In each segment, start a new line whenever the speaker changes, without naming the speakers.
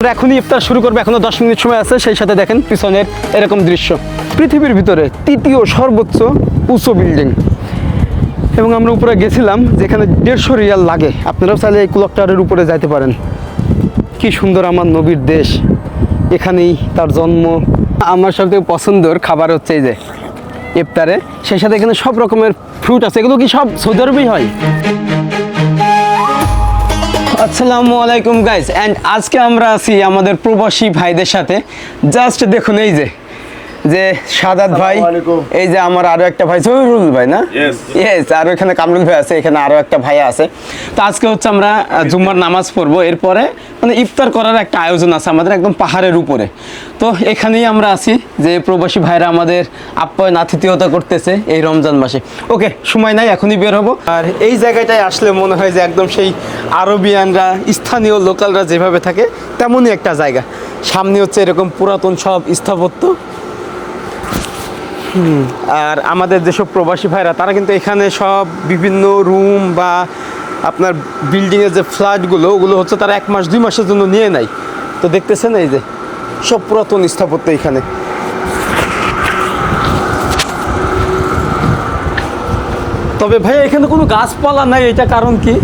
আমরা এখনই ইফতার শুরু করবো, এখনো 10 মিনিট সময় আছে। সেই সাথে দেখেন পিছনের এরকম দৃশ্য, পৃথিবীর ভিতরে তৃতীয় সর্বোচ্চ উঁচু বিল্ডিং। এবং আমরা উপরে গেছিলাম, যেখানে 150 রিয়াল লাগে। আপনারাও চাইলে এই ক্লক টাওয়ারের উপরে যাইতে পারেন। কি সুন্দর আমার নবীর দেশ, এখানেই তার জন্ম। আমার সবথেকে পছন্দের খাবার হচ্ছে এই যে ইফতারে, সেই সাথে এখানে সব রকমের ফ্রুট আছে। এগুলো কি সব সৌদি আরবেই হয়? আসসালামু আলাইকুম গাইস, অ্যান্ড আজকে আমরা আছি আমাদের প্রবাসী ভাইদের সাথে। জাস্ট দেখুন, এই যে সাদাত ভাই, এই যে আমার আরো একটা ভাই জহিরুল ভাই, না? ইয়েস, আর এখানে কামরুল ভাই আছে, এখানে আরো একটা ভাই আছে। তো আজকে হচ্ছে আমরা জুম্মার নামাজ পড়বো, এরপরে মানে ইফতার করার একটা আয়োজন আছে আমাদের একদম পাহাড়ের উপরে। তো এখানেই আমরা আছি, যে প্রবাসী ভাইরা আমাদের আপ্যায়ন আতিথেয়তা করতেছে এই রমজান মাসে। ওকে, সময় নাই, এখনই বের হবো। আর এই জায়গাটায় আসলে মনে হয় যে একদম সেই আরবিয়ানরা, স্থানীয় লোকালরা যেভাবে থাকে তেমনই একটা জায়গা। সামনে হচ্ছে এরকম পুরাতন সব স্থাপত্য। আর আমাদের যেসব প্রবাসী ভাইরা, তারা কিন্তু এখানে সব বিভিন্ন রুম বা আপনার বিল্ডিংয়ের যে ফ্ল্যাটগুলো, ওগুলো হচ্ছে তারা 1 মাস 2 মাসের জন্য নিয়ে নেয়। তো দেখতেছেন এই যে সব পুরাতন স্থাপত্য এখানে। তবে ভাই এখানে কোনো গাছপালা নাই, এটা কারণ কি?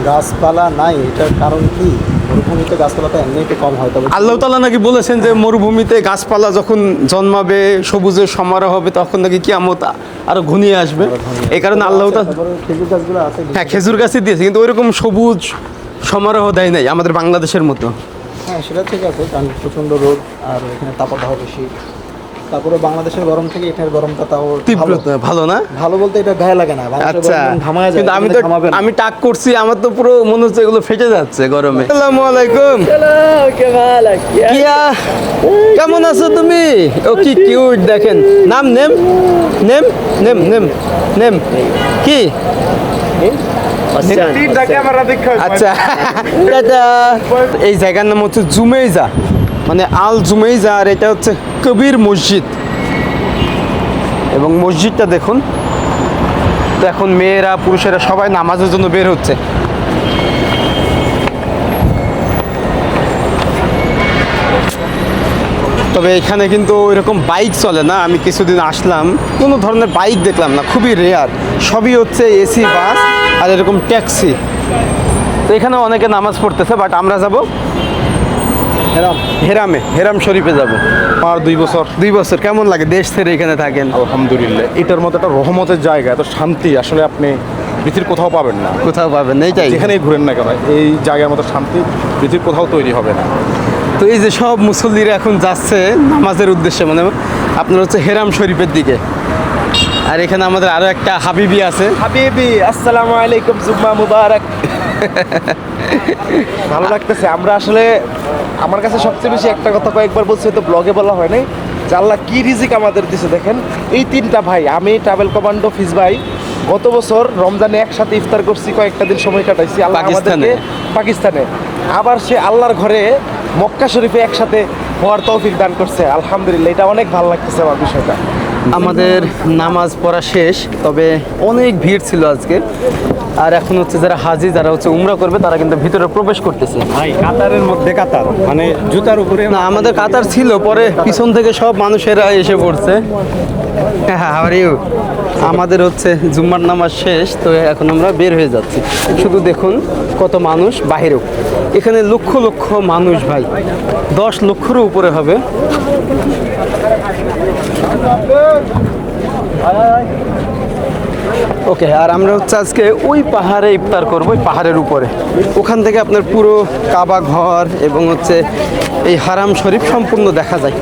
গাছপালা নাই এটার কারণ কি? মরুভূমিতে গাছপালা তো এমনি একটু কম হয়। তবে
আল্লাহ তাআলা নাকি বলেছেন যে মরুভূমিতে গাছপালা যখন জন্মাবে, সবুজের সমারোহ হবে, তখন নাকি কিয়ামত আরো ঘনিয়ে আসবে। এই কারণে আল্লাহ তাআলা,
খেজুর গাছগুলো আছে।
হ্যাঁ খেজুর গাছই দিয়েছে, কিন্তু ওইরকম সবুজ সমারোহ দেয় নাই আমাদের বাংলাদেশের মতো।
হ্যাঁ, সেটা ঠিক আছে, কারণ প্রচণ্ড রোদ আর এখানে তাপদাহ বেশি। তারপরে বাংলাদেশের গরম থেকে এখানের গরমটা তাও
তীব্রতা ভালো না?
ভালো বলতে এটা গায়ে লাগে না।
আচ্ছা, কিন্তু আমি টাক করছি, আমার তো পুরো মনে হচ্ছে এগুলো ফেটে যাচ্ছে গরমে। আসসালামু আলাইকুম। কিয়া, কেমন আছো তুমি? ও কি কিউট, দেখেন। নাম name name name name name কি? আচ্ছা, এই জায়গার নাম হচ্ছে জুমেইজা, মানে আল জুমেইজা। আর এটা হচ্ছে কবির মসজিদ। এবং মসজিদটা দেখুন। তো এখন মেয়েরা পুরুষেরা সবাই নামাজের জন্য বের হচ্ছে। তবে এখানে কিন্তু ওইরকম বাইক চলে না। আমি কিছুদিন আসলাম, কোনো ধরনের বাইক দেখলাম না, খুবই রেয়ার। সবই হচ্ছে এসি বাস আর এরকম ট্যাক্সি। তো এখানে অনেকে নামাজ পড়তেছে, বাট আমরা যাব হেরাম শরীফে যাব।
আর 2 বছর।
2 বছর। কেমন লাগে দেশ ছেড়ে এখানে থাকেন?
আলহামদুলিল্লাহ, এটার মতো একটা রহমতের জায়গা, এত শান্তি আসলে আপনি পৃথিবীর কোথাও পাবেন না।
কোথাও পাবেন না, এইটাই।
যেখানেই ঘুরেন না কেন, এই জায়গার মতো শান্তি পৃথিবীর কোথাও তৈরি হবে না।
তো এই যে সব মুসল্লিরা এখন যাচ্ছে নামাজের উদ্দেশ্যে, মানে আপনার হচ্ছে হেরাম শরীফের দিকে। আর এখানে আমাদের আরো একটা হাবিবি আছে।
হাবিবি, আসসালামু আলাইকুম, জুম্মা মুবারক। ভালো লাগতেছে। আমরা আসলে, আমার কাছে সবচেয়ে বেশি একটা কথা কয়েকবার বলছি, তো ব্লগে বলা হয় নাই, যে আল্লাহ কি রিজিক আমাদের দিছে। দেখেন এই 3টা ভাই, আমি ট্রাভেল কমান্ডো ফিজ ভাই, গত বছর রমজানে একসাথে ইফতার করছি, কয়েকটা দিন সময় কাটাইছি আল্লাহ আমাদেরকে পাকিস্তানে। আবার সে আল্লাহর ঘরে মক্কা শরীফে একসাথে হওয়ার তৌফিক দান করছে। আলহামদুলিল্লাহ, এটা অনেক ভালো লাগতেছে আমার বিষয়টা।
আমাদের নামাজ পড়া শেষ, তবে অনেক ভিড় ছিল আজকে। আর এখন হচ্ছে যারা হাজি, যারা হচ্ছে উমরা করবে, তারা কিন্তু ভিতরে প্রবেশ করতেছে।
ভাই কাতারের মধ্যে কাতার, মানে জুতার উপরে
না, আমাদের কাতার ছিল, পরে পিছন থেকে সব মানুষেরা এসে পড়ছে। আমাদের হচ্ছে জুম্মার নামাজ শেষ, তো এখন আমরা বের হয়ে যাচ্ছি। শুধু দেখুন কত মানুষ বাহিরেও। এখানে লক্ষ লক্ষ মানুষ ভাই, 10 লক্ষেরও উপরে হবে। ওকে, আর আমরা হচ্ছে আজকে ওই পাহাড়ে ইফতার করবো, ওই পাহাড়ের উপরে। ওখান থেকে আপনার পুরো কাবা ঘর এবং হচ্ছে এই হারাম শরীফ সম্পূর্ণ দেখা যায়।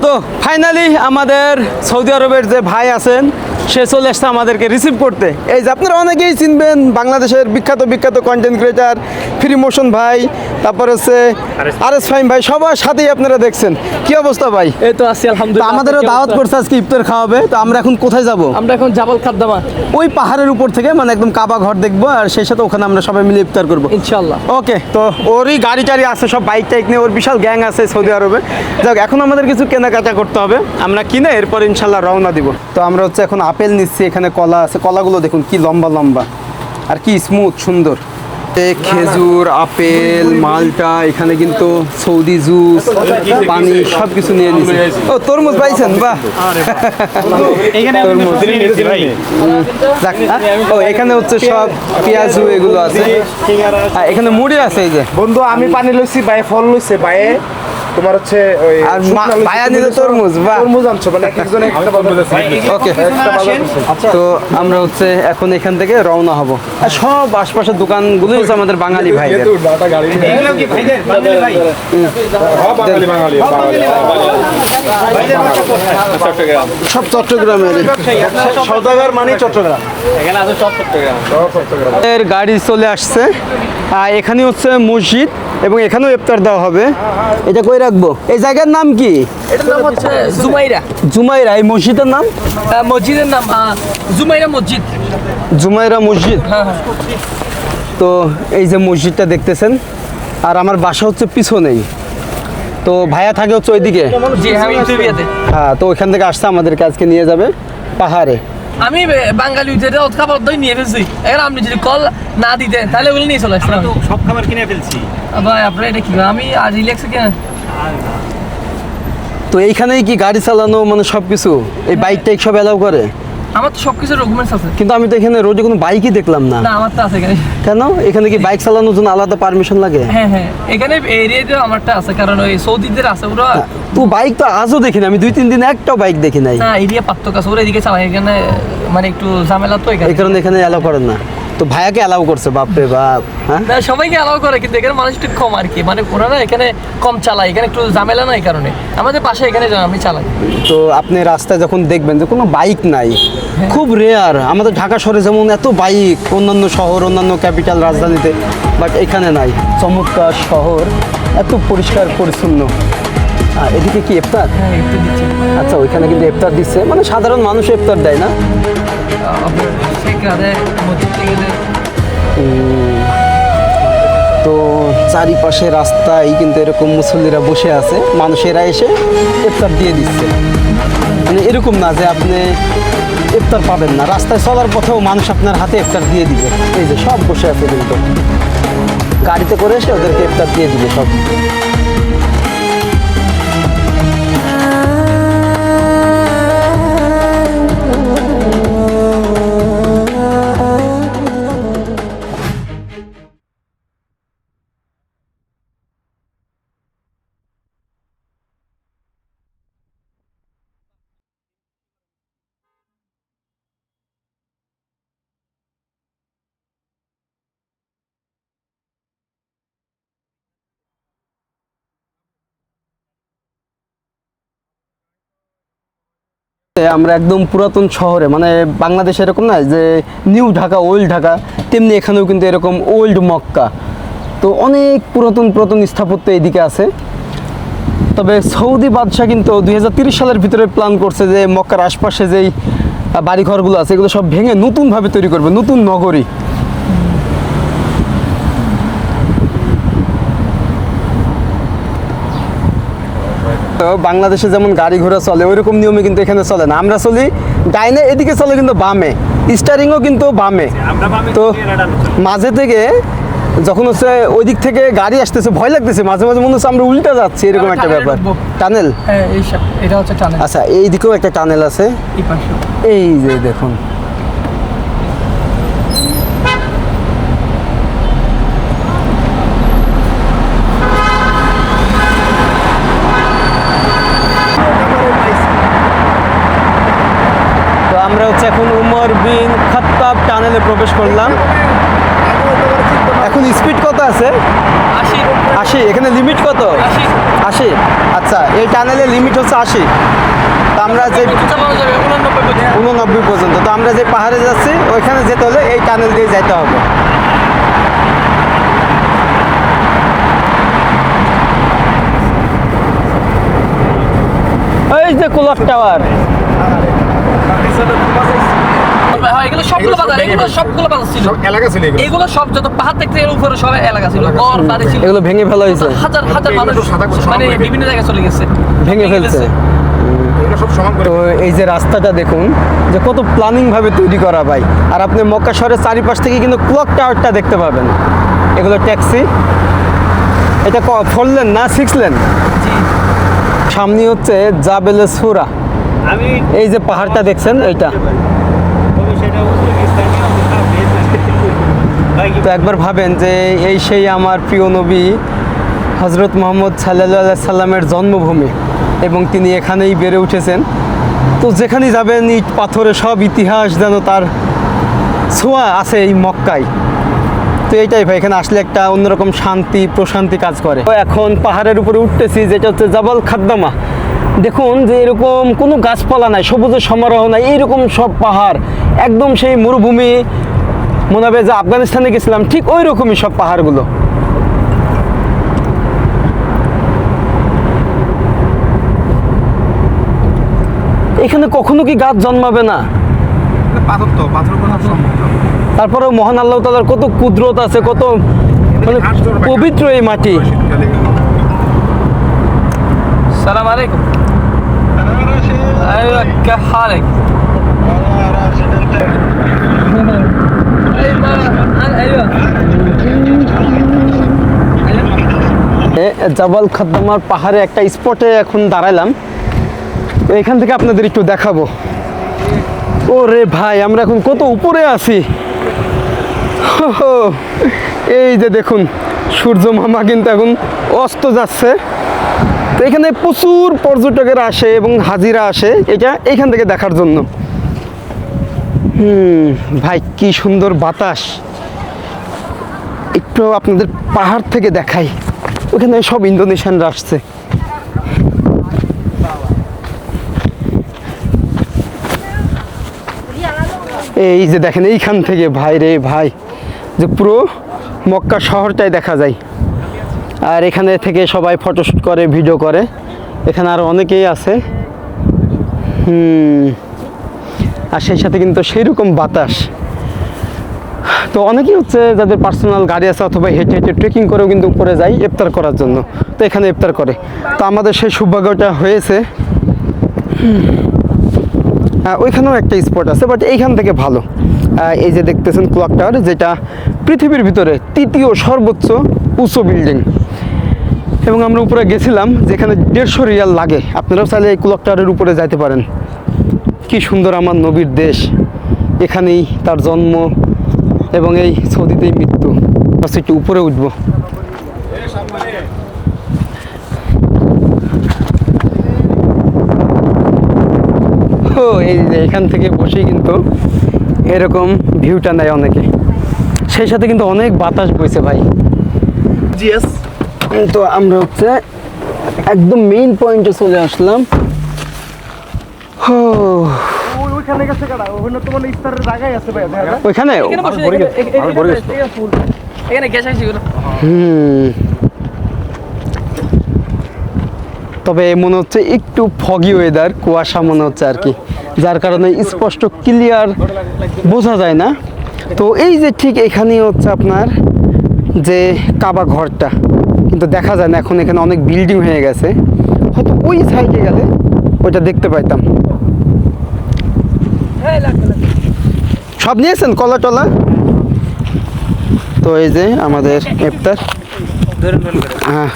তো ফাইনালি আমাদের সৌদি আরবের যে ভাই আছেন, সে চলে আসছে আমাদেরকে রিসিভ করতে। এই যে আপনারা অনেকেই চিনবেন, বাংলাদেশের বিখ্যাত কন্টেন্ট ক্রিয়েটার ফ্রি মোশন ভাই, তারপর হচ্ছে আরএস ফাইম ভাই, সবার সাথেই আপনারা দেখছেন। কি অবস্থা ভাই?
এই তো আছি আলহামদুলিল্লাহ।
আমাদেরও দাওয়াত করছে আজকে ইফতার খাওয়াবে। তো আমরা এখন কোথায় যাব?
আমরা এখন জাবাল খাদ্দামা,
ওই পাহাড়ের উপর থেকে, মানে একদম কাবা ঘর দেখবো, আর সেই সাথে ওখানে আমরা সবাই মিলে ইফতার করবো
ইনশাআল্লাহ।
ওকে, তো ওরই গাড়ি টাড়ি আছে, সব বাইক টাইক নিয়ে ওর বিশাল গ্যাং আছে সৌদি আরবে। যাক, এখন আমাদের কিছু কেনাকাটা করতে হবে, আমরা কিনে এরপর ইনশাল্লাহ রওনা দিব। তো আমরা হচ্ছে এখন আপেল নিচ্ছি, এখানে কলা আছে, কলাগুলো দেখুন কি লম্বা লম্বা আর কি স্মুথ সুন্দর। খেজুর, আপেল, মালটা, এখানে কিন্তু সৌদি জুস, পানি সব কিছু নিয়ে নিছে। ও তরমুজ পাইছেন, বাহ। তরমুজ। যাক, ও এখানে হচ্ছে সব পেঁয়াজু এগুলো আছে। আর এখানে মুড়ি আছে এই যে।
বন্ধু আমি পানি লইছি, বায়ে ফল লইছে, বায়ে তোমার হচ্ছে ওই
আর
শুকনা লইছে,
বায়া
তুমি
নিলে
লইছো
তরমুজ, বাহ।
তরমুজ আনছো, মানে এক একজনে একটা বাজার করছে।
ওকে, তো আমরা হচ্ছে এখন এখান থেকে রওনা হব। আর সব আশপাশের দোকানগুলো হচ্ছে আমাদের বাঙালি ভাইদের। সব চট্টগ্রামের
সওদাগর মানে চট্টগ্রাম।
এর গাড়ি চলে আসছে। আর এখানে হচ্ছে মসজিদ এবং এখানেও ইফতার দেওয়া হবে। এটা কই রাখবো? এই জায়গার নাম কি?
এটার নাম হচ্ছে জুমাইরা।
জুমাইরা। এই মসজিদের নাম?
মসজিদের নাম জুমাইরা মসজিদ।
জুমাইরা মসজিদ।
হ্যাঁ হ্যাঁ।
তো এই যে মসজিদটা দেখতেছেন, আর আমার বাসা হচ্ছে পিছনেই। তো ভাইয়া থাকে হচ্ছে ওইদিকে।
জি আমি ইউটিউবিয়াতে।
হ্যাঁ, তো ওইখান থেকে আসছে, আমাদেরকে আজকে নিয়ে যাবে পাহাড়ে।
আমি বাঙালি উঠে খাবার দই নিয়ে ফেলছি। এবার আপনি যদি কল না দিতেন তাহলে ওগুলো নিয়ে চলে আসতাম।
সব খাবার কিনে ফেলছি।
ভাই আপনার এটা কি আমি আর রিল্যাক্সে কেন?
তো এইখানেই কি গাড়ি চালানো মানে সব কিছু, এই বাইক টাইক সব এলাও করে?
আমার তো সব কিছু ডকুমেন্টস আছে।
কিন্তু আমি তো এখানে রোডে কোনো বাইকই দেখলাম না।
না আমার তো আছে এখানে।
কেন? এখানে কি বাইক চালানোর জন্য আলাদা পারমিশন লাগে?
হ্যাঁ হ্যাঁ, এখানে এরিয়াতে আমারটা আছে, কারণ ওই সৌদিদের আছে ওরা।
তো বাইক তো আজও দেখিনি আমি, 2-3 দিন একটাও বাইক দেখি নাই।
না এরিয়া পার্থক্য আছে, ওরা এদিকে চালায়, এখানে মানে একটু ঝামেলা তো এখানে।
এই কারণে এখানে অ্যালাউ করেন না। তো ভাইয়াকে অ্যালাউ করছে, বাপরে বাপ। হ্যাঁ,
না সবাইকে অ্যালাউ করে, কিন্তু এখানে মানুষ একটু কম আর কি, মানে ওরা না এখানে কম চালায়, এখানে একটু ঝামেলা না, এই কারণে আমাদের পাশে এখানে আমি চালাই।
তো আপনি রাস্তায় যখন দেখবেন যে কোনো বাইক নাই, খুব রেয়ার। আমাদের ঢাকা শহরে যেমন এত বাইক, অন্যান্য শহর, অন্যান্য ক্যাপিটাল রাজধানীতে, বাট এখানে নাই। চমৎকার শহর, এত পরিষ্কার পরিচ্ছন্ন। এদিকে কি ইফতার?
হ্যাঁ একটু দিচ্ছি।
আচ্ছা, ওইখানে কিন্তু ইফতার দিচ্ছে, মানে সাধারণ মানুষ ইফতার দেয় না?
শেখ রাধে মসজিদ থেকে
তো চারিপাশে রাস্তায় কিন্তু এরকম মুসল্লিরা বসে আছে, মানুষেরা এসে ইফতার দিয়ে দিচ্ছে। মানে এরকম না যে আপনি ইফতার পাবেন না, রাস্তায় চলার পথেও মানুষ আপনার হাতে ইফতার দিয়ে দিবে। এই যে সব বসে আছে, কিন্তু গাড়িতে করে এসে ওদেরকে ইফতার দিয়ে দিবে সব। আমরা একদম পুরাতন শহরে, মানে বাংলাদেশে এরকম না যে নিউ ঢাকা, ওল্ড ঢাকা, তেমনি এখানেও কিন্তু এরকম ওল্ড মক্কা। তো অনেক পুরাতন পুরাতন স্থাপত্য এদিকে আছে। তবে সৌদি বাদশাহ কিন্তু 2030 সালের ভিতরে প্ল্যান করছে যে মক্কার আশপাশে যেই বাড়িঘরগুলো আছে এগুলো সব ভেঙে নতুনভাবে তৈরি করবে, নতুন নগরী। তো বাংলাদেশে যেমন গাড়ি ঘোড়া চলে ওইরকম নিয়মে কিন্তু এখানে চলে না। আমরা চলি ডাইনে, এদিকে চলে কিন্তু বামে, স্টারিংও কিন্তু বামে। তো মাঝে থেকে যখন হচ্ছে ওই দিক থেকে গাড়ি আসতেছে, ভয় লাগতেছে, মাঝে মাঝে মনে হচ্ছে আমরা উল্টা যাচ্ছি, এরকম একটা ব্যাপার। টানেল,
হ্যাঁ এটা হচ্ছে টানেল।
আচ্ছা এই দিকেও একটা টানেল আছে,
এই পাশে।
এই যে দেখুন। তো আমরা হচ্ছে এখন উমর বিন খাত্তাব টানেলে প্রবেশ করলাম। এখন স্পিড কত আছে? 80। এখানে লিমিট কত? 80। আচ্ছা, এই টানেলের লিমিট হচ্ছে 80। তো আমরা যে 89 পর্যন্ত, তো আমরা যে পাহাড়ে যাচ্ছি ওইখানে যেতে হলে এই টানেল দিয়ে যাইতে হবে। এই যে কুলক টাওয়ার।
এগুলো সবগুলো বাজার, এগুলো সবগুলো বাজার ছিল,
এলাকা ছিল
এগুলো সব যত পাহাড় দেখতে এর উপরে সব এলাকা ছিল, ঘর বাড়ি ছিল।
এগুলো ভেঙে ফেলা হয়েছে,
হাজার হাজার মানুষ মানে বিভিন্ন জায়গায় চলে গেছে,
ভেঙে ফেলছে।
সব সমান করে।
তো এই যে রাস্তাটা দেখুন যে কত প্ল্যানিং ভাবে তৈরি করা ভাই। আর আপনি মক্কা শহরের চারিপাশ থেকে কিন্তু ক্লক টাওয়ারটা দেখতে পাবেন। এগুলো ট্যাক্সি। এটা 4 লেন না 6 লেন? সামনে হচ্ছে জাবেলে সুরা। এই যে পাহাড়টা দেখছেন এইটা, তো একবার ভাবেন যে এই সেই আমার প্রিয় নবী হজরত মোহাম্মদ সাল্লাল্লাহু আলাইহি সাল্লামের জন্মভূমি এবং তিনি এখানেই বেড়ে উঠেছেন। তো যেখানেই যাবেন ইট পাথরে সব ইতিহাস যেন তার ছোঁয়া আছে এই মক্কায়। তো এইটাই ভাই, এখানে আসলে একটা অন্যরকম শান্তি প্রশান্তি কাজ করে। তো এখন পাহাড়ের উপরে উঠতেছি, যেটা হচ্ছে জাবাল খাদ্দামা। দেখুন যে এরকম কোনো গাছপালা নাই, সবুজের সমারোহ নাই, এইরকম সব পাহাড়, একদম সেই মরুভূমি। মনে হবে যে আফগানিস্তানে গেছিলাম, ঠিক ওই রকমই সব পাহাড়গুলো। এখানে কখনো কি গাছ জন্মাবে না? তারপরেও মহান আল্লাহ তাআলার কত কুদরত আছে, কত মানে পবিত্র এই মাটি।
সালাম আলাইকুম। ايوه كيف حالك؟ ايوه
জাবাল খাদ্দামার পাহাড়ে একটা স্পটে এখন দাঁড়ালাম, তো এখান থেকে আপনাদের একটু দেখাবো। ওরে ভাই, আমরা এখন কত উপরে আছি। এই যে দেখুন সূর্য মামা কিন্তু এখন অস্ত যাচ্ছে। তো এখানে প্রচুর পর্যটকেরা আসে এবং হাজিরা আসে এটা এইখান থেকে দেখার জন্য। ভাই কি সুন্দর বাতাস। একটু আপনাদের পাহাড় থেকে দেখাই, ওখানে সব ইন্দোনেশিয়ানরা আসছে। এই যে দেখেন এইখান থেকে ভাই রে ভাই, যে পুরো মক্কা শহরটাই দেখা যায়। আর এখানে থেকে সবাই ফটোশ্যুট করে, ভিডিও করে। এখানে আরও অনেকেই আছে। আর সেই সাথে কিন্তু সেই রকম বাতাস। তো অনেকেই হচ্ছে যাদের পার্সোনাল গাড়ি আছে অথবা হেঁটে হেঁটে ট্রেকিং করেও কিন্তু উপরে যায় ইফতার করার জন্য। তো এখানে ইফতার করে। তো আমাদের সেই সৌভাগ্যটা হয়েছে। ওইখানেও একটা স্পট আছে, বাট এইখান থেকে ভালো। এই যে দেখতেছেন ক্লক টাওয়ার, যেটা পৃথিবীর ভিতরে 3য় সর্বোচ্চ উঁচু বিল্ডিং। এবং আমরা উপরে গেছিলাম, যেখানে 150 রিয়াল লাগে। আপনারাও চাইলে এই ক্লক টাওয়ারের উপরে যাইতে পারেন। কি সুন্দর আমার নবীর দেশ, এখানেই তার জন্ম এবং এই সৌদিতেই মৃত্যু। একটু উপরে উঠবো। ও এই যে এখান থেকে বসেই কিন্তু এরকম ভিউটা নেয় অনেকে। সেই সাথে কিন্তু অনেক বাতাস বইছে ভাই।
জিএস
তো আমরা হচ্ছে একদম মেইন পয়েন্টে চলে আসলাম।
ওইখানে গেছে কাটা, ওখানে তো মানে ইফতারের জায়গায় আছে ভাই।
ওইখানে
এখানে বসে এখানে গ্যাস আছে এগুলো।
তবে মনে হচ্ছে একটু ফগি ওয়েদার, কুয়াশা মনে হচ্ছে আর কি, যার কারণে স্পষ্ট ক্লিয়ার বোঝা যায় না। তো এই যে ঠিক এখানেই হচ্ছে আপনার যে কাবা ঘরটা, কিন্তু দেখা যায় না এখন, এখানে অনেক বিল্ডিং হয়ে গেছে। হয়তো ওই সাইডে গেলে ওইটা দেখতে পাইতাম। সব নিয়েছেন কলা টলা? তো এই যে আমাদের ইফতার। হ্যাঁ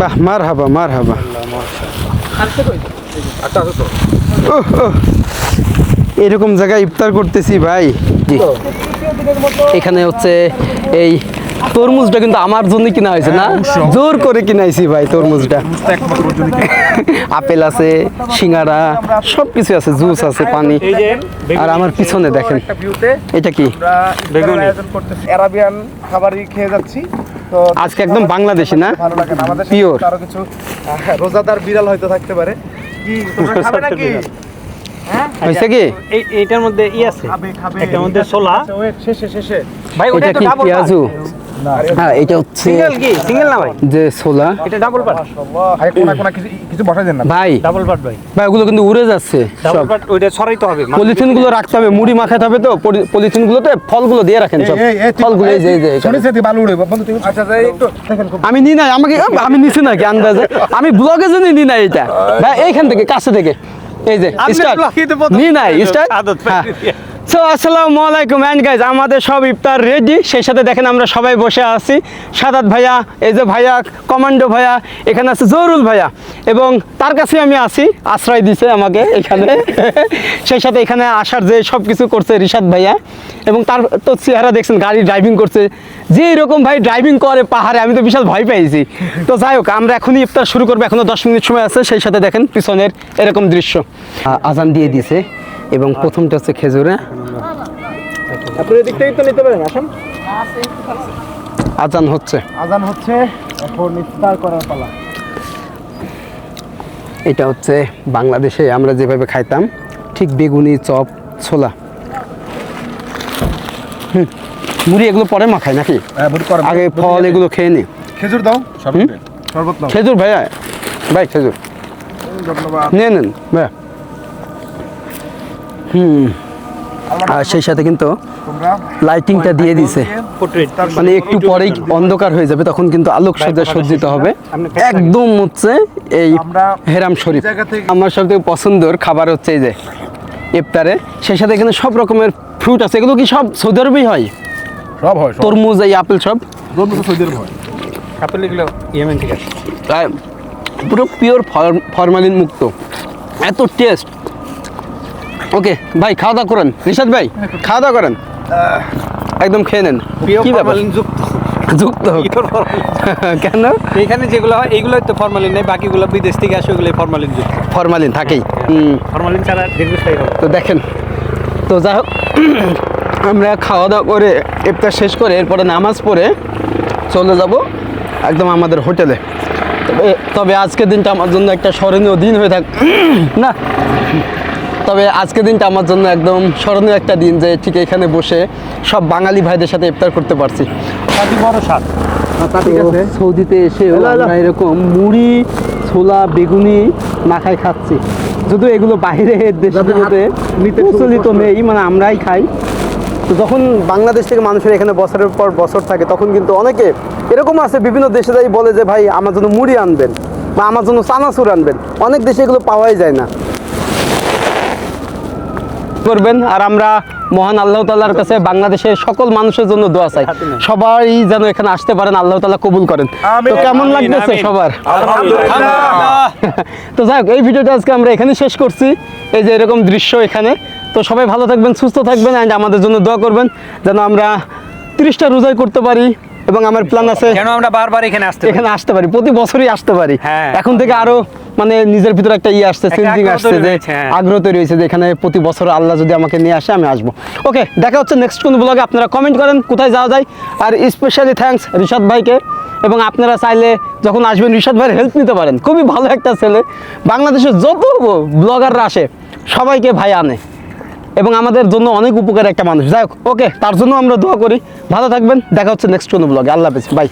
বাহ, মার হাবা মার হাবা। এরকম জায়গায় ইফতার করতেছি ভাই। জি, এখানে হচ্ছে এই তরমুজটা কিন্তু আমার জন্য কিনা হয়েছে না, জোর করে কিনাইছি ভাই তরমুজটা। আপেল আছে, সিঙ্গারা, সব কিছু আছে, জুস আছে, পানি। আর আমার পিছনে দেখেন এটা কি,
বেগুনি আরাবিয়ান খাবারই খেয়ে যাচ্ছি। তো
আজকে একদম বাংলাদেশি না,
ভালো লাগে না আমাদের
Pure.
আরো কিছু রোজাদার বিড়াল হয়তো থাকতে পারে। কি তোমরা খাবে নাকি?
হয়েছে কি?
এইটার মধ্যে ই আছে,
খাবে
একটার মধ্যে ছোলা।
শেষে
ভাই ওটা
এটা
তো
কি
ডাবল
পেঁয়াজু? হ্যাঁ, এটা হচ্ছে
সিঙ্গেল কি সিঙ্গেল না ভাই,
যে ছোলা
এটা ডাবল পার্ট।
আরে কোনা কিছু বসাই দেন না
ভাই।
ডাবল পার্ট ভাই,
ভাই ওগুলো কিন্তু উড়ে যাচ্ছে
ডাবল
সব।
পার্ট ওইটা ছড়াইতে হবে।
পলিথিন গুলো রাখতে হবে, মুড়ি মাখাতে হবে। তো পলিথিন গুলোতে ফলগুলো দিয়ে রাখেন সব, ফলগুলো এই যে এই যে এখানে।
শুনেছে তুই ভালো উড়ে বন্ধু তুই। আচ্ছা যাই একটু দেখেন খুব
আমি নি নাই, আমাকে আমি নিছি নাকি আন্দাজে, আমি ব্লগে জন্য নি নাই এটা ভাই। এইখান থেকে কাছে থেকে এই যে স্টার্ট নি নাই স্টার্ট।
আদত
হ্যাঁ সো আসসালামু আলাইকুম এন্ড গাইজ, আমাদের সব ইফতার রেডি। সেই সাথে দেখেন আমরা সবাই বসে আছি। সাদাত ভাইয়া, এই যে ভাইয়া কমান্ডো ভাইয়া, এখানে আছে জহুরুল ভাইয়া, এবং তার কাছে আমি আছি, আশ্রয় দিছে আমাকে এখানে। সেই সাথে এখানে আসার যে সব কিছু করছে রিশাদ ভাইয়া, এবং তার তো চেহারা দেখছেন, গাড়ি ড্রাইভিং করছে যে এরকম ভাই ড্রাইভিং করে পাহাড়ে, আমি তো বিশাল ভয় পেয়েছি। তো যাই হোক, আমরা এখনই ইফতার শুরু করবো, এখনো 10 মিনিট সময় আছে। সেই সাথে দেখেন পিছনের এরকম দৃশ্য, আজান দিয়ে দিছে, এবং প্রথমটা হচ্ছে খেজুরে।
আপনি এদিক থেকেই তো নিতে পারেন, আসেন।
আজান হচ্ছে,
আজান হচ্ছে, এখন ইফতার করার পালা।
এটা হচ্ছে বাংলাদেশে আমরা যেভাবে খাইতাম ঠিক বেগুনি, চপ, ছোলা, মুড়ি এগুলো পরে মাখায় নাকি? আগে ফল এগুলো খেয়ে নি।
খেজুর দাও, শরবত নাও।
খেজুর ভাইয়া, ভাই খেজুর
ধন্যবাদ।
নিয়ে নেন ভাইয়া। আর সেই সাথে কিন্তু
তোমরা
লাইটিংটা দিয়ে দিছে, মানে একটু পরেই অন্ধকার হয়ে যাবে, তখন কিন্তু আলোকসজ্জা সজ্জিত হবে একদম। হচ্ছে এই হেরাম শরীফ
জায়গা থেকে-
আমার সবথেকে পছন্দের খাবার হচ্ছে এই যে ইফতারে। সেই সাথে এখানে সব রকমের ফ্রুট আছে। এগুলো কি সব সৌদি আরবেই হয়?
সব হয়, সব
তরমুজ, এই আপেল সব
সৌদি আরব হয়।
আপেল এগুলো ইয়েমেন থেকে আসে।
তাই পুরো পিওর ফরমালিন মুক্ত, এত টেস্ট। ওকে ভাই, খাওয়া দাওয়া করেন। রিশাদ ভাই খাওয়া দাওয়া করেন, একদম খেয়ে নেন। কি ব্যাপার? যুক্ত হোক। কেন?
এখানে যেগুলো হয় এইগুলো তো ফরমালিন নেই, বাকিগুলো বিদেশ থেকে আসে, ওগুলো ফরমালিন যুক্ত।
ফরমালিন থাকেই।
ফরমালিন ছাড়া দীর্ঘস্থায়ী হবে।
তো দেখেন, তো যাই হোক, আমরা খাওয়া দাওয়া করে ইফতার শেষ করে এরপরে নামাজ পড়ে চলে যাব একদম আমাদের হোটেলে। তবে আজকের দিনটা আমার জন্য একটা স্মরণীয় দিন হয়ে থাক না, তবে আজকের দিনটা আমার জন্য একদম স্মরণীয় একটা দিন, যে ঠিক এখানে বসে সব বাঙালি ভাইদের সাথে ইফতার করতে পারছি।
অতি বড় স্বাদ।
তো সৌদিতে এসে আমরা এরকম মুড়ি, ছোলা, বেগুনি মাখাই খাচ্ছি। যদিও এগুলো বাইরে দেশগুলোতে প্রচলিত নেই, মানে আমরাই খাই। তো যখন বাংলাদেশ থেকে মানুষের এখানে বছরের পর বছর থাকে, তখন কিন্তু অনেকে এরকম আছে, বিভিন্ন দেশে যাই বলে যে ভাই আমার জন্য মুড়ি আনবেন বা আমার জন্য চানাচুর আনবেন। অনেক দেশে এগুলো পাওয়াই যায় না। করবেন, আর আমরা মহান আল্লাহ তাআলার কাছে বাংলাদেশের সকল মানুষের জন্য দোয়া চাই, সবাই যেন এখানে আসতে পারেন, আল্লাহ তাআলা কবুল করেন। তো কেমন লাগতেছে সবার? তো যাই হোক, এই ভিডিওটা আজকে আমরা এখানে শেষ করছি। এই যে এরকম দৃশ্য এখানে। তো সবাই ভালো থাকবেন, সুস্থ থাকবেন, অ্যান্ড আমাদের জন্য দোয়া করবেন যেন আমরা 30টা রোজাই করতে পারি। এবং আমার প্ল্যান আছে
কেন আমরা বারবার এখানে
আসতে পারি, প্রতি বছরই আসতে পারি।
হ্যাঁ।
এখন থেকে আরো মানে নিজের ভিতরে একটা আসছে, চেঞ্জিং
আগ্রহ
আসছে,
তৈরি
যে
হয়েছে, হ্যাঁ।
আগ্রহ তৈরি হয়েছে যে এখানে প্রতি বছর আল্লাহ যদি আমাকে নিয়ে আসে আমি আসবো। ওকে, দেখা হচ্ছে নেক্সট কোন ব্লগে। আপনারা কমেন্ট করেন কোথায় যাওয়া যায়। আর স্পেশালি থ্যাঙ্কস রিশাদ ভাইকে। এবং আপনারা চাইলে যখন আসবেন রিশাদ ভাইয়ের হেল্প নিতে পারেন, খুবই ভালো একটা ছেলে। বাংলাদেশের যত ব্লগাররা আসে সবাইকে ভাই আনে, এবং আমাদের জন্য অনেক উপকার একটা মানুষ। যাই হোক, ওকে, তার জন্য আমরা দোয়া করি। ভালো থাকবেন, দেখা হচ্ছে নেক্সট কোন ব্লগে। আল্লাহ হাফেজ, বাই।